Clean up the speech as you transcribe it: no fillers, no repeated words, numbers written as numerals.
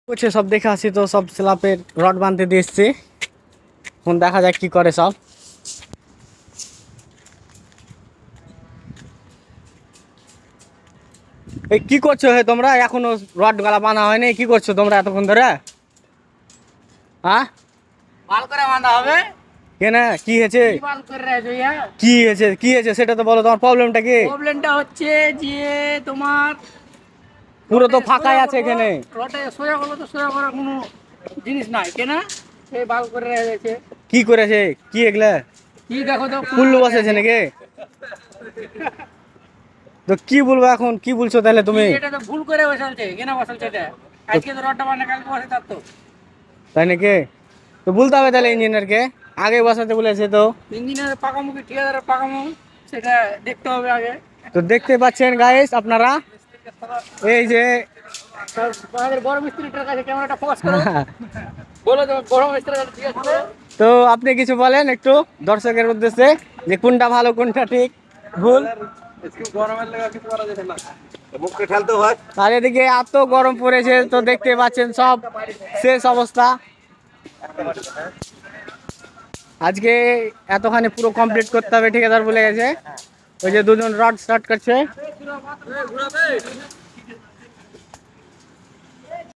করছে সব দেখে আসি, তো সব স্ল্যাবের রড বাঁধতে দিয়ে এসছি। এখন দেখা যাক কি করে সব। এই কি করছো হে তোমরা? এখনো রড গালা বাঁধা হয়নি, কি করছো তোমরা এতক্ষণ ধরে? হ্যাঁ, বাল করে বাঁধা হবে। কেন, কি হয়েছে? কি বাল করে রেখেছো ইয়া? কি হয়েছে, কি হয়েছে সেটা তো বলো, তোমার প্রবলেমটা কি? প্রবলেমটা হচ্ছে যে তোমার পুরো তো ফাঁকাই আছে এখানে। রটে সোজা করলে তো সোজা করার কোনো জিনিস নাই কেন? সেই বাল করে রেখেছে। কি করেছে, কি এগুলা কি দেখো তো কুল্লু বসেছে নাকি? তো কি বলবো এখন, কি বলছো তাহলে তুমি? এটা তো ভুল করে বসালছে, কেন বসালছে এটা? আজকে তো রডটা বানা কালকে বসে তার তো। তাই নাকি? তো বলতে হবে তাহলে ইঞ্জিনিয়ারকে, আগে বসাতে বলেছে তো। ইঞ্জিনিয়ারের পাকামুখি ঠিকাদারের পাকামুখি সেটা দেখতে হবে আগে। তো দেখতে পাচ্ছেন গাইস আপনারা, এই যে আমাদের বড় মিস্ত্রিটার কাছে ক্যামেরাটা ফোকাস করো। বলো তো বড় মিস্ত্রির কাছে ঠিক আছে। তো আপনি কিছু বলেন একটু দর্শকের উদ্দেশ্যে, যে কোনটা ভালো কোনটা ঠিক ভুল। আর এদিকে এত গরম পড়েছে, তো দেখতে পাচ্ছেন সব শেষ অবস্থা। আজকে এতখানি পুরো কমপ্লিট করতে হবে, ঠিকাদার বলে গেছে। ওই যে দুজন রড স্টার্ট করছে।